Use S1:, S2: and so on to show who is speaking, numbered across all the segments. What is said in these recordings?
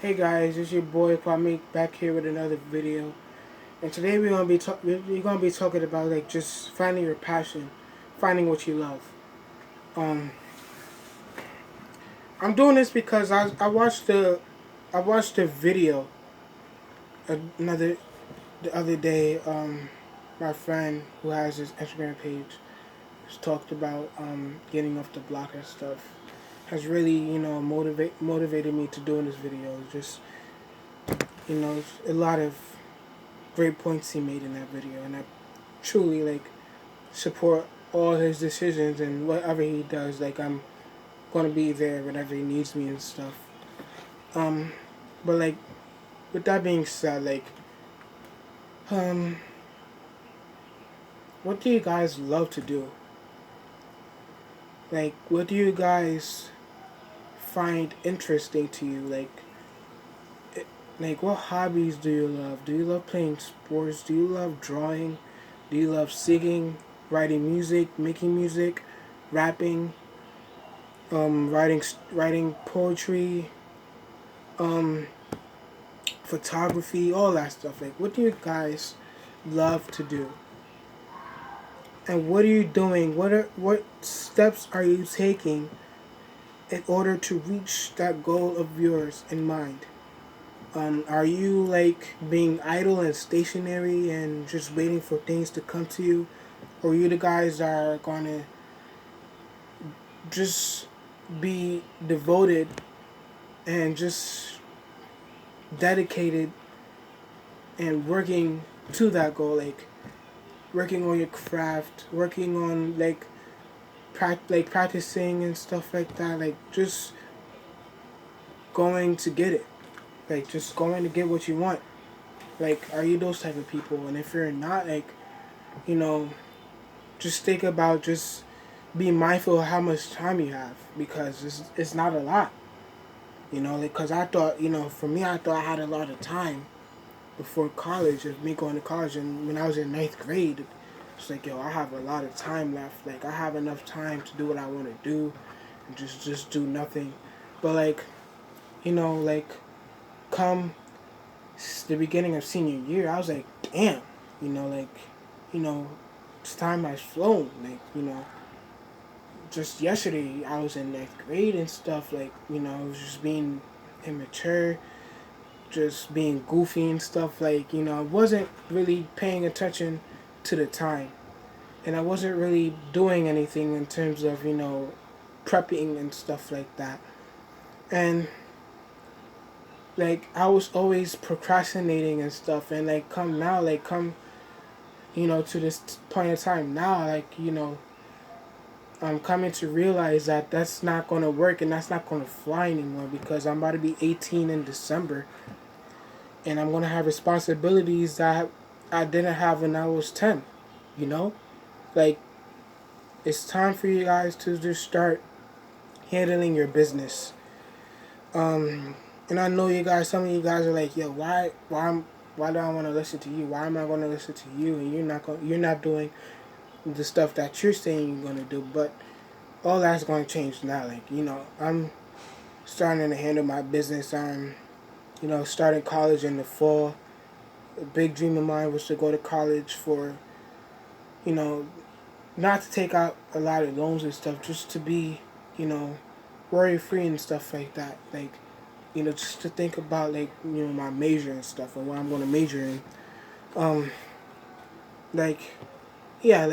S1: Hey guys, it's your boy Kwame back here with another video, and today we're gonna be talking about like just finding your passion, finding what you love. Um, I'm doing this because I watched a video another the other day. My friend who has his Instagram page has talked about getting off the block and stuff. Has really motivated me to doing this video. Just a lot of great points he made in that video, and I truly support all his decisions and whatever he does. Like I'm gonna be there whenever he needs me and stuff. Um, but with that being said, um, what do you guys love to do? Like, what do you guys find interesting to you? What hobbies do you love? Do you love playing sports? Do you love drawing? Do you love singing, writing music, making music, rapping, writing poetry, um, photography, all that stuff. Like, what do you guys love to do? And what are you doing? What steps are you taking in order to reach that goal of yours in mind? Are you like being idle and stationary and just waiting for things to come to you? Or are you the guys that are gonna just be devoted and just dedicated and working to that goal, like working on your craft, working on practicing and stuff like that, like just going to get it, like just going to get what you want. Like, are you those type of people? And if you're not, you know, just think about just be mindful of how much time you have, because it's not a lot. Because I thought, for me, I thought I had a lot of time before college, of me going to college, and when I was in ninth grade, it's like, yo, I have a lot of time left. Like, I have enough time to do what I want to do, and just do nothing. But come the beginning of senior year, I was like, damn, you know, like, you know, this time has flown. Just yesterday I was in ninth grade and stuff. I was just being immature, just being goofy and stuff. I wasn't really paying attention to the time, and I wasn't really doing anything in terms of prepping and stuff like that. And I was always procrastinating and stuff. And come now, to this point in time now, I'm coming to realize that that's not gonna work and that's not gonna fly anymore, because I'm about to be 18 in December, and I'm gonna have responsibilities that I didn't have when I was 10. You know, like it's time for you guys to just start handling your business. And I know you guys. Some of you guys are like, "Yo, why do I want to listen to you? Why am I going to listen to you? And you're not doing the stuff that you're saying you're going to do." But all that's going to change now. I'm starting to handle my business. Starting college in the fall. A big dream of mine was to go to college for, you know, not to take out a lot of loans and stuff, just to be, you know, worry free and stuff like that. Just to think about my major and stuff and what I'm going to major in. Um, like, yeah,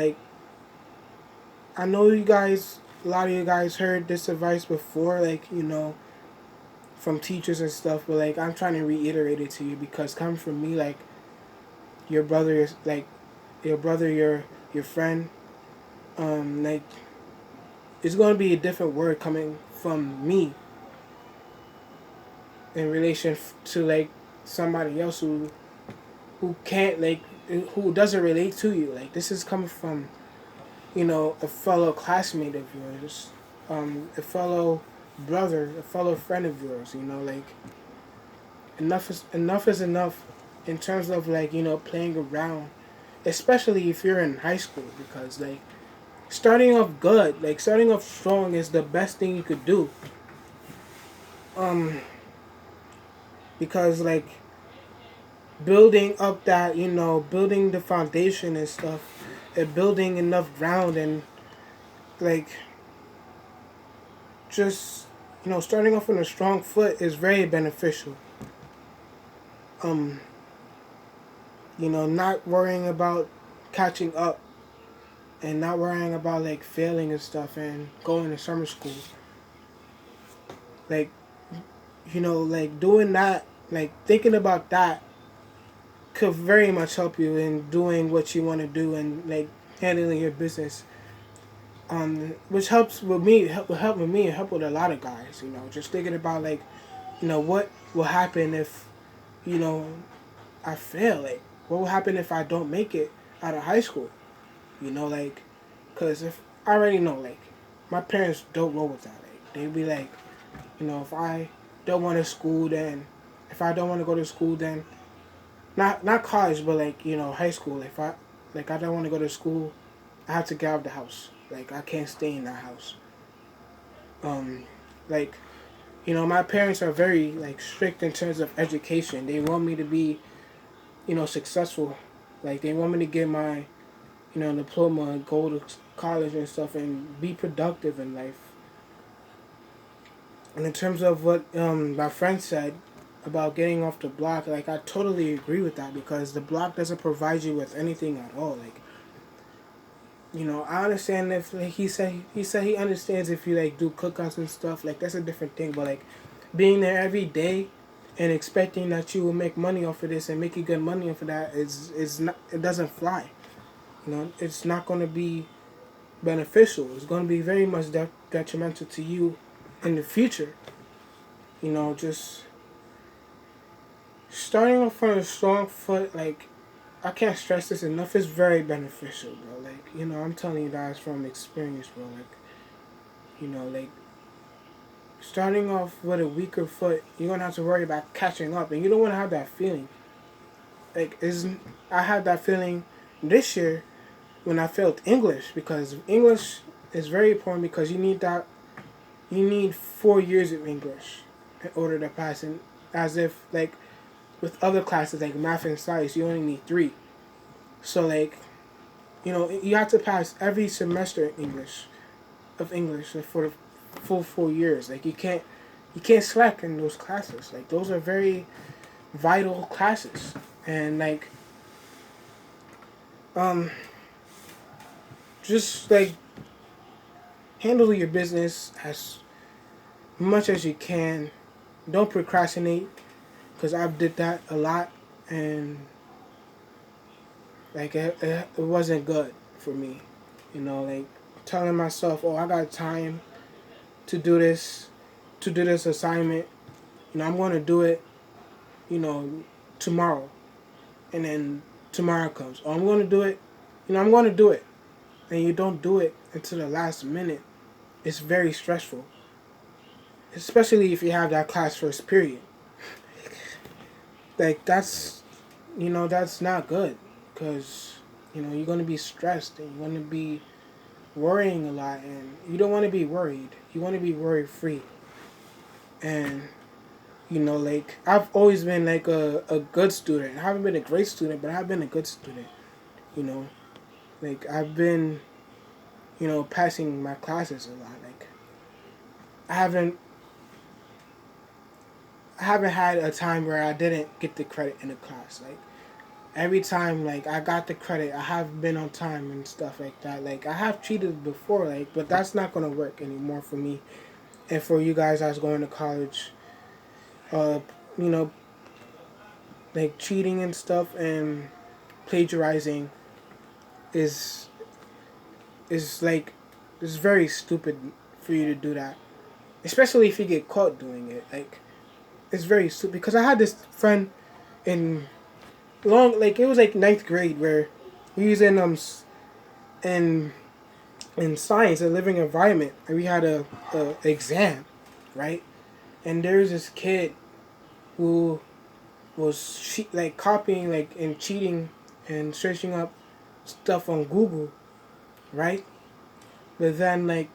S1: I know you guys. A lot of you guys heard this advice before, from teachers and stuff. But I'm trying to reiterate it to you, because coming from me, your brother is your brother, your friend. Um, like it's going to be a different word coming from me in relation to somebody else who can't who doesn't relate to you. This is coming from a fellow classmate of yours, a fellow brother, a fellow friend of yours. Enough is enough in terms of playing around, especially if you're in high school, because starting off good, starting off strong is the best thing you could do. Um, because like building up that, building the foundation and stuff, and building enough ground, and like just starting off on a strong foot is very beneficial. um not worrying about catching up, and not worrying about like failing and stuff, and going to summer school, like like doing that, like thinking about that could very much help you in doing what you want to do, and like handling your business. Which helps with me, will help with me, and help with a lot of guys. Just thinking about like, what will happen if, you know, I fail. Like, what will happen if I don't make it out of high school? Like, cause if I already know, like, my parents don't roll with that. Like, they be like, if I don't want to school, then if I don't want to go to school, then not college, but like high school. If I don't want to go to school, I have to get out of the house. Like I can't stay in that house. Um, like my parents are very like strict in terms of education. They want me to be successful. Like they want me to get my diploma, and go to college and stuff, and be productive in life. And in terms of what my friend said about getting off the block, like I totally agree with that, because the block doesn't provide you with anything at all. Like I understand if like, he said he understands if you like do cookouts and stuff, like that's a different thing. But like being there every day and expecting that you will make money off of this and making good money off of that is not, it doesn't fly. It's not going to be beneficial. It's going to be very much detrimental to you in the future. Just starting off on a strong foot, like I can't stress this enough. It's very beneficial, bro. Like I'm telling you guys from experience, bro. Like starting off with a weaker foot, you're gonna have to worry about catching up, and you don't want to have that feeling. Like I had that feeling this year when I failed English, because English is very important, because you need 4 years of English in order to pass. And as if like with other classes like math and science, you only need 3. So like you have to pass every semester in English for the full 4 years. Like you can't slack in those classes. Like those are very vital classes. And like um just like handle your business as much as you can. Don't procrastinate, because I've did that a lot, and like it wasn't good for me. Like telling myself, oh, I got time to do this, assignment. I'm going to do it, you know, tomorrow. And then tomorrow comes. Oh, I'm going to do it. I'm going to do it. And you don't do it until the last minute. It's very stressful. Especially if you have that class first period. Like, that's not good. Because, you're going to be stressed, and you're going to be worrying a lot. And you don't want to be worried. You want to be worry free. And like I've always been like a good student. I haven't been a great student, but I've been a good student. You know, like I've been, passing my classes a lot. Like I haven't I haven't had a time where I didn't get the credit in the class. Like every time, like I got the credit, I have been on time and stuff like that. Like I have cheated before, like, but that's not gonna work anymore for me and for you guys that's going to college. Uh, you know, like cheating and stuff and plagiarizing is like it's very stupid for you to do that, especially if you get caught doing it. Like it's very stupid, because I had this friend in like it was like ninth grade, where we was in in science, a living environment, and we had a exam, right? And there's this kid who was like copying, like, and cheating and searching up stuff on Google, right? But then, like,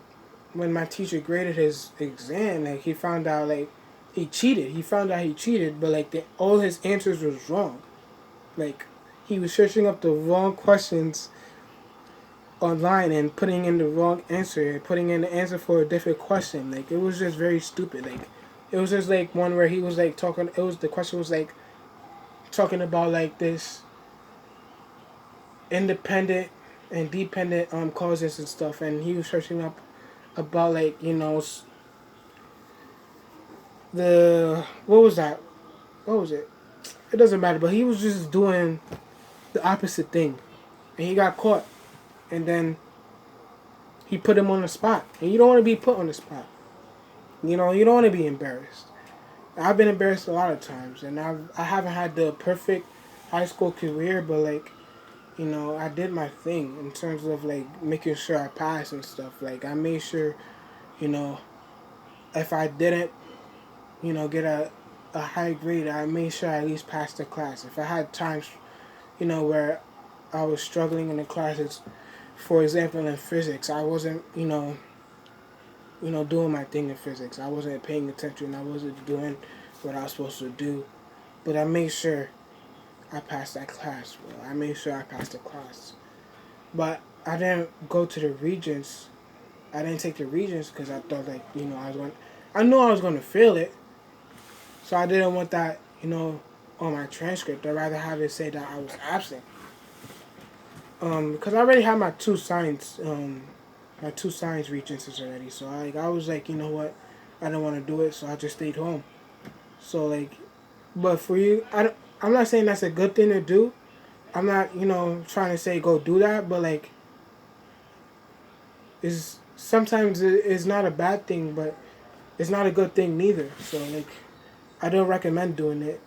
S1: when my teacher graded his exam, like, he found out, like, he cheated. He found out he cheated, but like all his answers was wrong. Like he was searching up the wrong questions online and putting in the wrong answer and putting in the answer for a different question. Like it was just very stupid. Like it was just like one where he was like talking. It was the question was like talking about like this independent and dependent causes and stuff, and he was searching up about like the what was that? What was it? It doesn't matter, but he was just doing the opposite thing, and he got caught, and then he put him on the spot, and you don't want to be put on the spot. You know, you don't want to be embarrassed. I've been embarrassed a lot of times, and I haven't had the perfect high school career, but like I did my thing in terms of like making sure I passed and stuff. Like I made sure, you know, if I didn't, get a high grade, I made sure I at least passed the class. If I had times, where I was struggling in the classes, for example, in physics, I wasn't, doing my thing in physics. I wasn't paying attention. I wasn't doing what I was supposed to do. But I made sure I passed that class. Well, I made sure I passed the class. But I didn't go to the Regents. I didn't take the Regents because I thought like I knew I was going to fail it. So I didn't want that on my transcript. I'd rather have it say that I was absent. Because I already had my two science Regents already. So I was like, you know what, I don't want to do it, so I just stayed home. So like, but for you, I'm not saying that's a good thing to do. I'm not trying to say go do that, but like, is sometimes it's not a bad thing, but it's not a good thing neither. So like, I don't recommend doing it.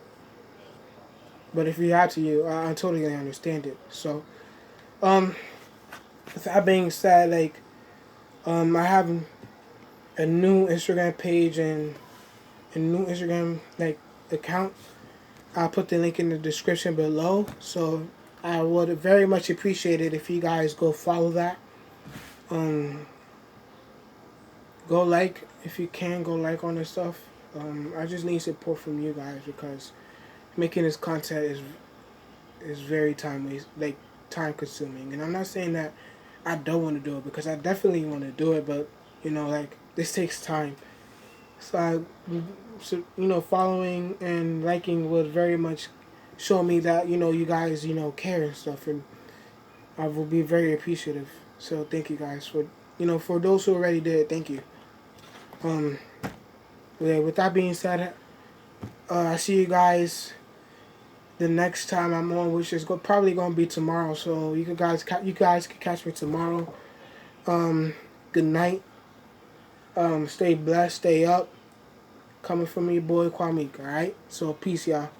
S1: But if you have to, I totally understand it. So, with that being said, like, I have a new Instagram page and a new Instagram like account. I'll put the link in the description below. So I would very much appreciate it if you guys go follow that. Go like if you can. Go like on this stuff. I just need support from you guys because making this content is very time consuming. And I'm not saying that I don't want to do it because I definitely want to do it, but like this takes time. So following and liking would very much show me that you guys care and stuff, and I will be very appreciative. So thank you guys for those who already did. Thank you. Um, yeah. With that being said, I see you guys the next time I'm on, which is probably gonna be tomorrow. So you guys can catch me tomorrow. Good night. Stay blessed. Stay up. Coming from me, boy Kwame. All right. So peace, y'all.